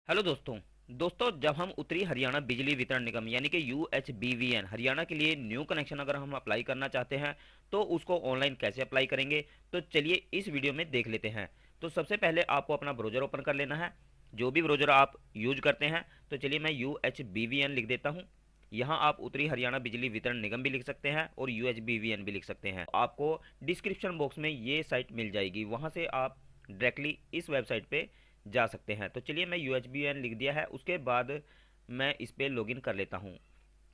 Hello दोस्तों जब हम उत्तरी हरियाणा बिजली वितरण निगम यानी कि UHBVN हरियाणा के लिए न्यू कनेक्शन अगर हम अप्लाई करना चाहते हैं तो उसको ऑनलाइन कैसे अप्लाई करेंगे। तो चलिए इस वीडियो में देख लेते हैं। तो सबसे पहले आपको अपना ब्राउज़र ओपन कर लेना है, जो भी ब्राउज़र आप यूज करते हैं। तो चलिए मैं UHBVN लिख देता हूँ। यहाँ आप उत्तरी हरियाणा बिजली वितरण निगम भी लिख सकते हैं और UHBVN भी लिख सकते हैं। आपको डिस्क्रिप्शन बॉक्स में ये साइट मिल जाएगी, वहाँ से आप डायरेक्टली इस वेबसाइट पे जा सकते हैं। तो चलिए मैं UHBVN लिख दिया है, उसके बाद मैं इस पर लॉगिन कर लेता हूँ।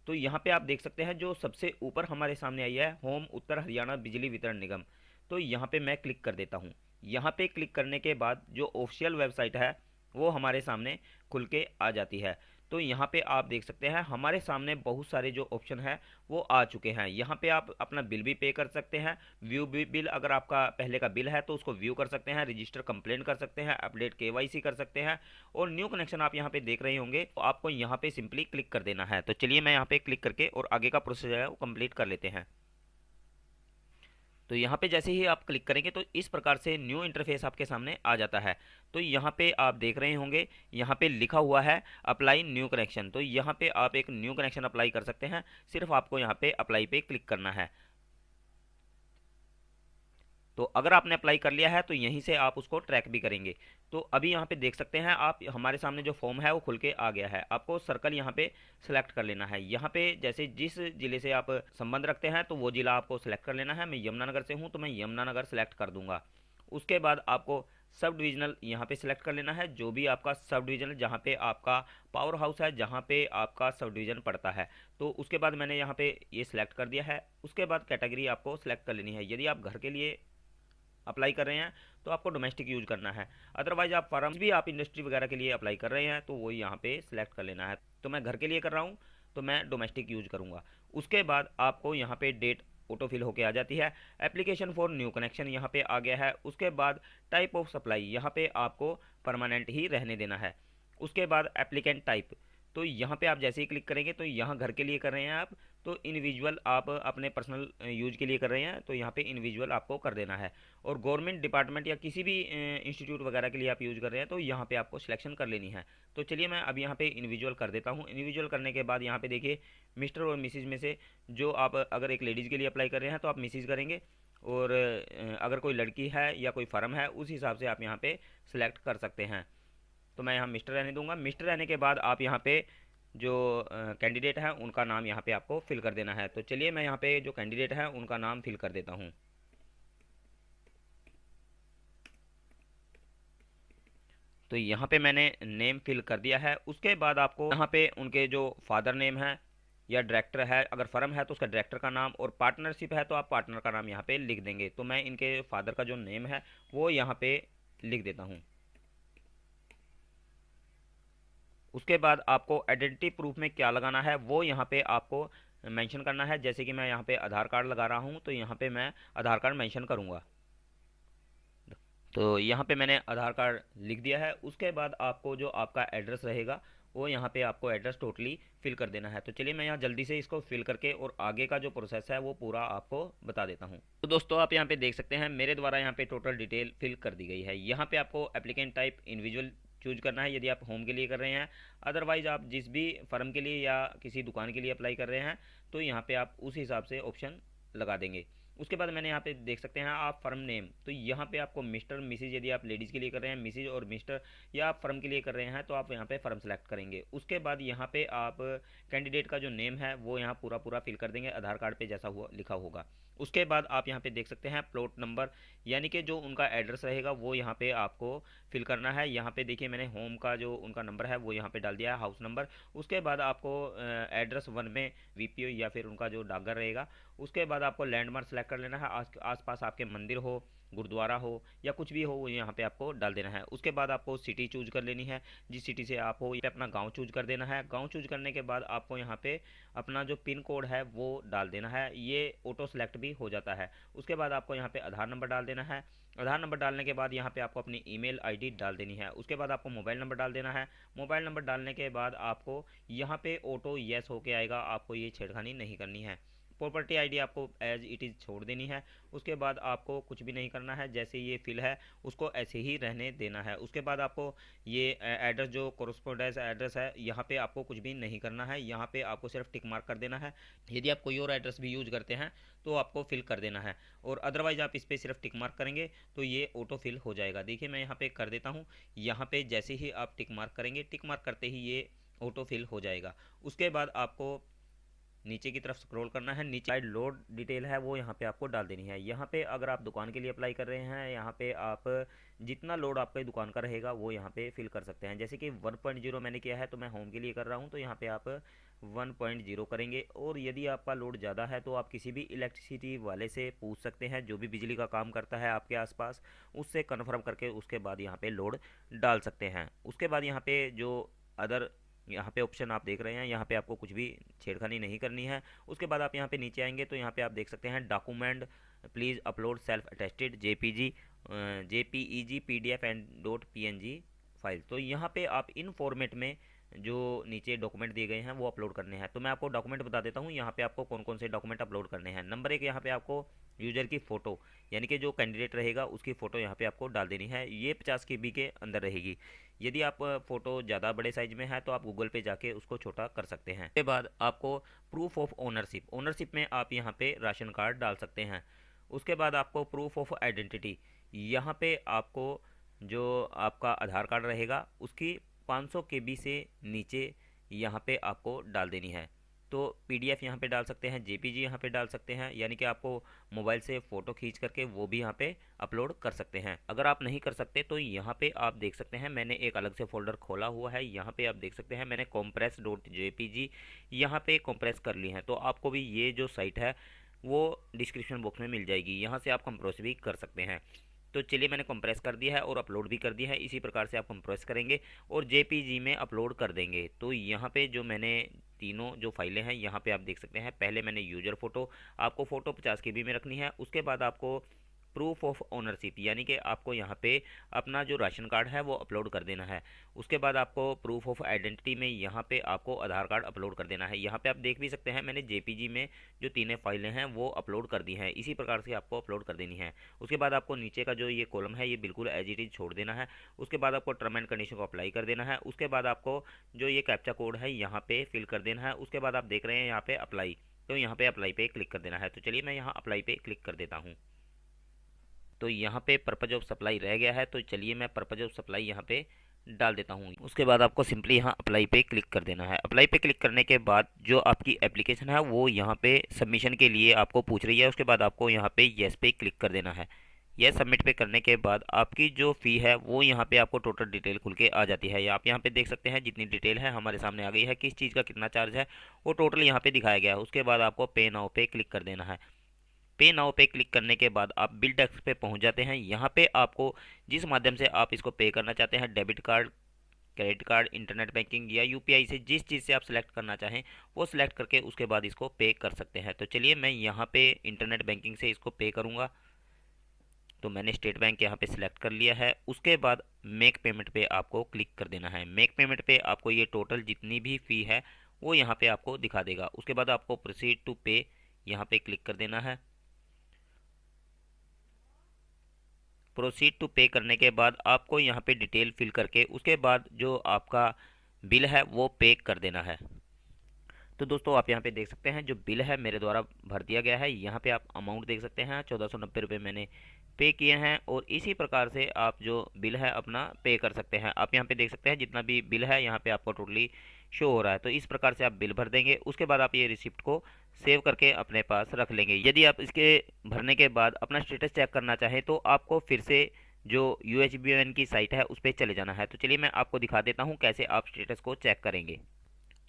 तो यहाँ पे आप देख सकते हैं जो सबसे ऊपर हमारे सामने आई है होम उत्तर हरियाणा बिजली वितरण निगम। तो यहाँ पे मैं क्लिक कर देता हूँ। यहाँ पे क्लिक करने के बाद जो ऑफिशियल वेबसाइट है वो हमारे सामने खुल के आ जाती है। तो यहाँ पे आप देख सकते हैं हमारे सामने बहुत सारे जो ऑप्शन है वो आ चुके हैं। यहाँ पे आप अपना बिल भी पे कर सकते हैं, व्यू बिल, अगर आपका पहले का बिल है तो उसको व्यू कर सकते हैं, रजिस्टर कंप्लेंट कर सकते हैं, अपडेट KYC कर सकते हैं। और न्यू कनेक्शन आप यहाँ पे देख रहे होंगे, तो आपको यहाँ पे सिंपली क्लिक कर देना है। तो चलिए मैं यहाँ पे क्लिक करके और आगे का प्रोसेस है वो कंप्लीट कर लेते हैं। तो यहाँ पे जैसे ही आप क्लिक करेंगे तो इस प्रकार से न्यू इंटरफेस आपके सामने आ जाता है। तो यहाँ पे आप देख रहे होंगे, यहाँ पे लिखा हुआ है अप्लाई न्यू कनेक्शन। तो यहाँ पे आप एक न्यू कनेक्शन अप्लाई कर सकते हैं, सिर्फ आपको यहाँ पे अप्लाई पे क्लिक करना है। तो अगर आपने अप्लाई कर लिया है तो यहीं से आप उसको ट्रैक भी करेंगे। तो अभी यहाँ पे देख सकते हैं आप, हमारे सामने जो फॉर्म है वो खुल के आ गया है। आपको सर्कल यहाँ पे सेलेक्ट कर लेना है। यहाँ पे जैसे जिस जिले से आप संबंध रखते हैं तो वो जिला आपको सेलेक्ट कर लेना है। मैं यमुनानगर से हूँ तो मैं यमुनानगर सेलेक्ट कर दूंगा। उसके बाद आपको सब डिविजनल यहाँ पे सिलेक्ट कर लेना है, जो भी आपका सब डिविजन जहाँ पे आपका पावर हाउस है, जहाँ पे आपका सब डिविजन पड़ता है। तो उसके बाद मैंने यहाँ पे ये सिलेक्ट कर दिया है। उसके बाद कैटेगरी आपको सिलेक्ट कर लेनी है। यदि आप घर के लिए अप्लाई कर रहे हैं तो आपको डोमेस्टिक यूज करना है, अदरवाइज आप फार्म भी आप इंडस्ट्री वगैरह के लिए अप्लाई कर रहे हैं तो वो यहाँ पे सिलेक्ट कर लेना है। तो मैं घर के लिए कर रहा हूँ तो मैं डोमेस्टिक यूज करूँगा। उसके बाद आपको यहाँ पे डेट ऑटोफिल होके आ जाती है। एप्लीकेशन फॉर न्यू कनेक्शन यहाँ पे आ गया है। उसके बाद टाइप ऑफ सप्लाई यहाँ पे आपको परमानेंट ही रहने देना है। उसके बाद एप्लीकेंट टाइप, तो यहाँ पे आप जैसे ही क्लिक करेंगे तो यहाँ घर के लिए कर रहे हैं आप, तो इंडिविजुअल आप अपने पर्सनल यूज के लिए कर रहे हैं तो यहाँ पे इंडिविजुअल आपको कर देना है। और गवर्नमेंट डिपार्टमेंट या किसी भी इंस्टीट्यूट वगैरह के लिए आप यूज कर रहे हैं तो यहाँ पे आपको सिलेक्शन कर लेनी है। तो चलिए मैं अब यहाँ पे इंडिविजुअल कर देता हूँ। इंडिविजुअल करने के बाद यहाँ पे देखिए मिस्टर और मिसिज में से जो आप अगर एक लेडीज़ के लिए अप्लाई कर रहे हैं तो आप मिसिज करेंगे, और अगर कोई लड़की है या कोई फर्म है उस हिसाब से आप यहाँ पे सिलेक्ट कर सकते हैं। तो मैं यहाँ मिस्टर रहने दूंगा। मिस्टर रहने के बाद आप यहाँ पे जो कैंडिडेट हैं उनका नाम यहाँ पे आपको फिल कर देना है। तो चलिए मैं यहाँ पे जो कैंडिडेट हैं उनका नाम फिल कर देता हूँ। तो यहाँ पे मैंने नेम फिल कर दिया है। उसके बाद आपको यहाँ पे उनके जो फादर नेम है या डायरेक्टर है, अगर फर्म है तो उसका डायरेक्टर का नाम, और पार्टनरशिप है तो आप पार्टनर का नाम यहाँ पे लिख देंगे। तो मैं इनके फादर का जो नेम है वो यहाँ पे लिख देता हूँ। उसके बाद आपको आइडेंटिटी प्रूफ में क्या लगाना है वो यहाँ पे आपको मेंशन करना है। जैसे कि मैं यहाँ पे आधार कार्ड लगा रहा हूँ तो यहाँ पे मैं आधार कार्ड मेंशन करूँगा। तो यहाँ पे मैंने आधार कार्ड लिख दिया है। उसके बाद आपको जो आपका एड्रेस रहेगा वो यहाँ पे आपको एड्रेस टोटली फिल कर देना है। तो चलिए मैं यहाँ जल्दी से इसको फिल करके और आगे का जो प्रोसेस है वो पूरा आपको बता देता हूँ। तो दोस्तों आप यहाँ पे देख सकते हैं मेरे द्वारा यहाँ पे टोटल डिटेल फिल कर दी गई है। यहाँ पे आपको एप्लीकेंट टाइप इंडिविजुअल चूज करना है यदि आप होम के लिए कर रहे हैं, अदरवाइज आप जिस भी फर्म के लिए या किसी दुकान के लिए अप्लाई कर रहे हैं तो यहाँ पे आप उस हिसाब से ऑप्शन लगा देंगे। उसके बाद मैंने यहाँ पे देख सकते हैं आप फर्म नेम, तो यहाँ पे आपको मिस्टर मिसिज, यदि आप लेडीज़ के लिए कर रहे हैं मिसिज और मिस्टर, या आप फर्म के लिए कर रहे हैं तो आप यहाँ पे फर्म सेलेक्ट करेंगे। उसके बाद यहाँ पे आप कैंडिडेट का जो नेम है वो यहाँ पूरा पूरा फिल कर देंगे आधार कार्ड पे जैसा हुआ लिखा होगा। उसके बाद आप यहाँ पे देख सकते हैं प्लॉट नंबर, यानी कि जो उनका एड्रेस रहेगा वो यहाँ पे आपको फिल करना है। यहाँ पे देखिए मैंने होम का जो उनका नंबर है वो यहाँ पे डाल दिया है, हाउस नंबर। उसके बाद आपको एड्रेस 1 में VPO या फिर उनका जो डाकघर रहेगा। उसके बाद आपको लैंडमार्क सेलेक्ट कर लेना है, आस पास आपके मंदिर हो, गुरुद्वारा हो या कुछ भी हो वो यहाँ पे आपको डाल देना है। उसके बाद आपको सिटी चूज कर लेनी है, जिस सिटी से आप हो, ये अपना गांव चूज कर देना है। गांव चूज करने के बाद आपको यहाँ पे अपना जो पिन कोड है वो डाल देना है, ये ऑटो सेलेक्ट भी हो जाता है। उसके बाद आपको यहाँ पे आधार नंबर डाल देना है। आधार नंबर डालने के बाद यहाँ पे आपको अपनी ईमेल आईडी डाल देनी है। उसके बाद आपको मोबाइल नंबर डाल देना है। मोबाइल नंबर डालने के बाद आपको यहाँ पे ऑटो येस होके आएगा, आपको ये छेड़खानी नहीं करनी है। प्रॉपर्टी आईडी आपको एज इट इज़ छोड़ देनी है। उसके बाद आपको कुछ भी नहीं करना है, जैसे ये फिल है उसको ऐसे ही रहने देना है। उसके बाद आपको ये एड्रेस जो कोरस्पोंडेंस एड्रेस है यहाँ पे आपको कुछ भी नहीं करना है, यहाँ पे आपको सिर्फ टिक मार्क कर देना है। यदि आप कोई और एड्रेस भी यूज करते हैं तो आपको फिल कर देना है, और अदरवाइज आप इस पर सिर्फ टिक मार्क करेंगे तो ये ऑटो फिल हो जाएगा। देखिए मैं यहाँ पे कर देता हूँ, यहाँ पे जैसे ही आप टिक मार्क करेंगे, टिक मार्क करते ही ये ऑटो फिल हो जाएगा। उसके बाद आपको नीचे की तरफ स्क्रॉल करना है, नीचे लोड डिटेल है वो यहाँ पे आपको डाल देनी है। यहाँ पे अगर आप दुकान के लिए अप्लाई कर रहे हैं, यहाँ पे आप जितना लोड आपके दुकान का रहेगा वो यहाँ पे फिल कर सकते हैं। जैसे कि 1.0 मैंने किया है तो मैं होम के लिए कर रहा हूँ, तो यहाँ पे आप 1.0 करेंगे। और यदि आपका लोड ज़्यादा है तो आप किसी भी इलेक्ट्रिसिटी वाले से पूछ सकते हैं, जो भी बिजली का काम करता है आपके आसपास, उससे कन्फर्म करके उसके बाद यहाँ पे लोड डाल सकते हैं। उसके बाद यहाँ पे जो अदर यहाँ पे ऑप्शन आप देख रहे हैं, यहाँ पे आपको कुछ भी छेड़खानी नहीं करनी है। उसके बाद आप यहाँ पे नीचे आएंगे तो यहाँ पे आप देख सकते हैं document please upload self attested JPG JPEG PDF and .png file. तो यहाँ पे आप इन फॉर्मेट में जो नीचे डॉक्यूमेंट दिए गए हैं वो अपलोड करने हैं। तो मैं आपको डॉक्यूमेंट बता देता हूँ यहाँ पे आपको कौन कौन से डॉक्यूमेंट अपलोड करने हैं। नंबर 1, यहाँ पे आपको यूजर की फ़ोटो, यानी कि जो कैंडिडेट रहेगा उसकी फ़ोटो यहाँ पे आपको डाल देनी है। ये 50 KB के अंदर रहेगी। यदि आप फ़ोटो ज़्यादा बड़े साइज में है तो आप गूगल पे जाके उसको छोटा कर सकते हैं। उसके बाद आपको प्रूफ ऑफ ओनरशिप, ओनरशिप में आप यहाँ पे राशन कार्ड डाल सकते हैं। उसके बाद आपको प्रूफ ऑफ आइडेंटिटी, यहाँ पे आपको जो आपका आधार कार्ड रहेगा उसकी 500 KB से नीचे यहाँ पे आपको डाल देनी है। तो पीडीएफ यहाँ पे डाल सकते हैं, जेपीजी यहाँ पे डाल सकते हैं, यानी कि आपको मोबाइल से फ़ोटो खींच करके वो भी यहाँ पे अपलोड कर सकते हैं। अगर आप नहीं कर सकते तो यहाँ पे आप देख सकते हैं मैंने एक अलग से फोल्डर खोला हुआ है। यहाँ पे आप देख सकते हैं मैंने compress.jpg यहाँ पे कंप्रेस कर ली है। तो आपको भी ये जो साइट है वो डिस्क्रिप्शन बॉक्स में मिल जाएगी, यहाँ से आप कंप्रेस भी कर सकते हैं। तो चलिए मैंने कंप्रेस कर दिया है और अपलोड भी कर दिया है। इसी प्रकार से आप कंप्रेस करेंगे और जेपीजी में अपलोड कर देंगे। तो यहाँ पे जो मैंने तीनों जो फाइलें हैं यहाँ पे आप देख सकते हैं, पहले मैंने यूजर फ़ोटो, आपको फ़ोटो 50 KB में रखनी है। उसके बाद आपको प्रूफ ऑफ ओनरशिप, यानी कि आपको यहाँ पे अपना जो राशन कार्ड है वो अपलोड कर देना है। उसके बाद आपको प्रूफ ऑफ आइडेंटिटी में यहाँ पे आपको आधार कार्ड अपलोड कर देना है। यहाँ पे आप देख भी सकते हैं मैंने जेपीजी में जो तीनों फाइलें हैं वो अपलोड कर दी हैं। इसी प्रकार से आपको अपलोड कर देनी है। उसके बाद आपको नीचे का जो ये कॉलम है ये बिल्कुल एज इट इज छोड़ देना है। उसके बाद आपको टर्म एंड कंडीशन को अप्लाई कर देना है। उसके बाद आपको जो ये कैप्चा कोड है यहाँ पे फिल कर देना है। उसके बाद आप देख रहे हैं यहाँ पे अप्लाई, तो यहाँ पे अप्लाई पे क्लिक कर देना है। तो चलिए मैं यहाँ अप्लाई पे क्लिक कर देता हूँ। तो यहाँ पे पर्पज ऑफ सप्लाई रह गया है, तो चलिए मैं पर्पज ऑफ सप्लाई यहाँ पे डाल देता हूँ। उसके बाद आपको सिंपली यहाँ अप्लाई पे क्लिक कर देना है। अप्लाई पे क्लिक करने के बाद जो आपकी एप्लीकेशन है वो यहाँ पे सबमिशन के लिए आपको पूछ रही है। उसके बाद आपको यहाँ पे येस पे क्लिक कर देना है। यह सबमिट पे करने के बाद आपकी जो फ़ी है वो यहाँ पे आपको टोटल डिटेल खुल के आ जाती है। आप यहाँ पे देख सकते हैं जितनी डिटेल है हमारे सामने आ गई है, किस चीज़ का कितना चार्ज है वो टोटल यहाँ पे दिखाया गया है। उसके बाद आपको पे नाउ पे क्लिक कर देना है। पे नाउ पे क्लिक करने के बाद आप बिल डेस्क पे पहुंच जाते हैं। यहाँ पे आपको जिस माध्यम से आप इसको पे करना चाहते हैं, debit card, credit card, internet banking या यूपीआई से, जिस चीज़ से आप सिलेक्ट करना चाहें वो सिलेक्ट करके उसके बाद इसको पे कर सकते हैं। तो चलिए मैं यहाँ पे इंटरनेट बैंकिंग से इसको पे करूँगा। तो मैंने स्टेट बैंक यहाँ पे सिलेक्ट कर लिया है। उसके बाद मेक पेमेंट पे आपको क्लिक कर देना है। मेक पेमेंट पे आपको ये टोटल जितनी भी फ़ी है वो यहाँ पे आपको दिखा देगा। उसके बाद आपको प्रोसीड टू पे यहाँ पे क्लिक कर देना है। प्रोसीड टू पे करने के बाद आपको यहाँ पे डिटेल फिल करके उसके बाद जो आपका बिल है वो पे कर देना है। तो दोस्तों आप यहाँ पे देख सकते हैं जो बिल है मेरे द्वारा भर दिया गया है। यहाँ पे आप अमाउंट देख सकते हैं 1490 रुपये मैंने पे किए हैं, और इसी प्रकार से आप जो बिल है अपना पे कर सकते हैं। आप यहाँ पे देख सकते हैं जितना भी बिल है यहाँ पे आपको टोटली शो हो रहा है। तो इस प्रकार से आप बिल भर देंगे। उसके बाद आप ये रिसिप्ट को सेव करके अपने पास रख लेंगे। यदि आप इसके भरने के बाद अपना स्टेटस चेक करना चाहें तो आपको फिर से जो UHBN की साइट है उस पर चले जाना है। तो चलिए मैं आपको दिखा देता हूँ कैसे आप स्टेटस को चेक करेंगे।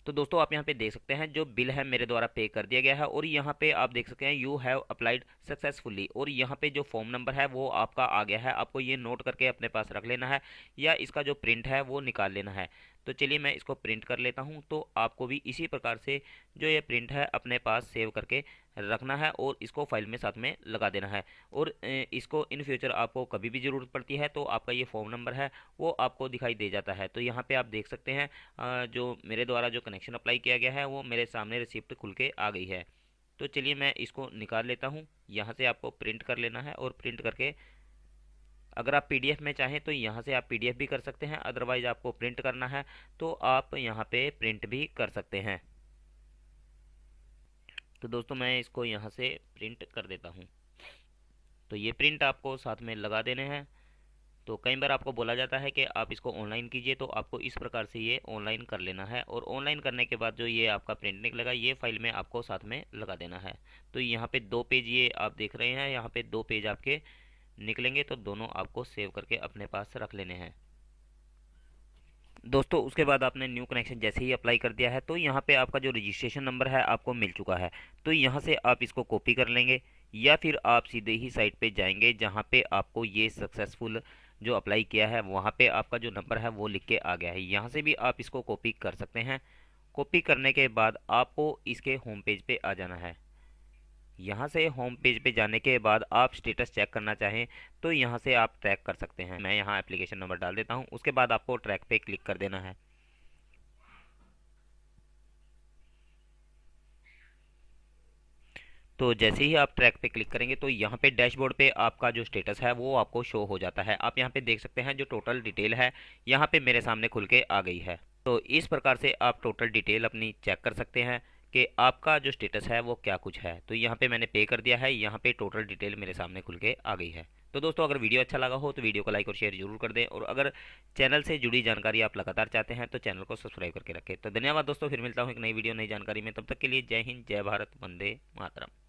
तो दोस्तों आप यहाँ पे देख सकते हैं जो बिल है मेरे द्वारा पे कर दिया गया है, और यहाँ पे आप देख सकते हैं यू हैव अप्लाइड सक्सेसफुली, और यहाँ पे जो फॉर्म नंबर है वो आपका आ गया है। आपको ये नोट करके अपने पास रख लेना है या इसका जो प्रिंट है वो निकाल लेना है। तो चलिए मैं इसको प्रिंट कर लेता हूँ। तो आपको भी इसी प्रकार से जो ये प्रिंट है अपने पास सेव करके रखना है और इसको फाइल में साथ में लगा देना है। और इसको इन फ्यूचर आपको कभी भी ज़रूरत पड़ती है तो आपका ये फॉर्म नंबर है वो आपको दिखाई दे जाता है। तो यहाँ पे आप देख सकते हैं जो मेरे द्वारा जो कनेक्शन अप्लाई किया गया है वो मेरे सामने रिसिप्ट खुल के आ गई है। तो चलिए मैं इसको निकाल लेता हूँ। यहाँ से आपको प्रिंट कर लेना है और प्रिंट करके अगर आप पीडीएफ में चाहें तो यहाँ से आप पीडीएफ भी कर सकते हैं, अदरवाइज आपको प्रिंट करना है तो आप यहाँ पे प्रिंट भी कर सकते हैं। तो दोस्तों मैं इसको यहाँ से प्रिंट कर देता हूँ। तो ये प्रिंट आपको साथ में लगा देने हैं। तो कई बार आपको बोला जाता है कि आप इसको ऑनलाइन कीजिए, तो आपको इस प्रकार से ये ऑनलाइन कर लेना है और ऑनलाइन करने के बाद जो ये आपका प्रिंट निकलेगा ये फाइल में आपको साथ में लगा देना है। तो यहाँ पे 2 पेज ये आप देख रहे हैं, यहाँ पे 2 पेज आपके निकलेंगे, तो दोनों आपको सेव करके अपने पास रख लेने हैं। दोस्तों उसके बाद आपने न्यू कनेक्शन जैसे ही अप्लाई कर दिया है तो यहाँ पे आपका जो रजिस्ट्रेशन नंबर है आपको मिल चुका है। तो यहाँ से आप इसको कॉपी कर लेंगे या फिर आप सीधे ही साइट पे जाएंगे जहाँ पे आपको ये सक्सेसफुल जो अप्लाई किया है वहाँ पे आपका जो नंबर है वो लिख के आ गया है। यहाँ से भी आप इसको कॉपी कर सकते हैं। कॉपी करने के बाद आपको इसके होम पेज पे आ जाना है। यहाँ से होम पेज पे जाने के बाद आप स्टेटस चेक करना चाहें तो यहाँ से आप ट्रैक कर सकते हैं। मैं यहाँ एप्लीकेशन नंबर डाल देता हूँ, उसके बाद आपको ट्रैक पे क्लिक कर देना है। तो जैसे ही आप ट्रैक पे क्लिक करेंगे तो यहाँ पे डैशबोर्ड पे आपका जो स्टेटस है वो आपको शो हो जाता है। आप यहाँ पे देख सकते हैं जो टोटल डिटेल है यहाँ पे मेरे सामने खुल के आ गई है। तो इस प्रकार से आप टोटल डिटेल अपनी चेक कर सकते हैं कि आपका जो स्टेटस है वो क्या कुछ है। तो यहाँ पे मैंने पे कर दिया है, यहाँ पे टोटल डिटेल मेरे सामने खुल के आ गई है। तो दोस्तों अगर वीडियो अच्छा लगा हो तो वीडियो को लाइक और शेयर जरूर कर दें, और अगर चैनल से जुड़ी जानकारी आप लगातार चाहते हैं तो चैनल को सब्सक्राइब करके रखें। तो धन्यवाद दोस्तों, फिर मिलता हूँ एक नई वीडियो नई जानकारी में। तब तक के लिए जय हिंद, जय भारत, वंदे मातरम।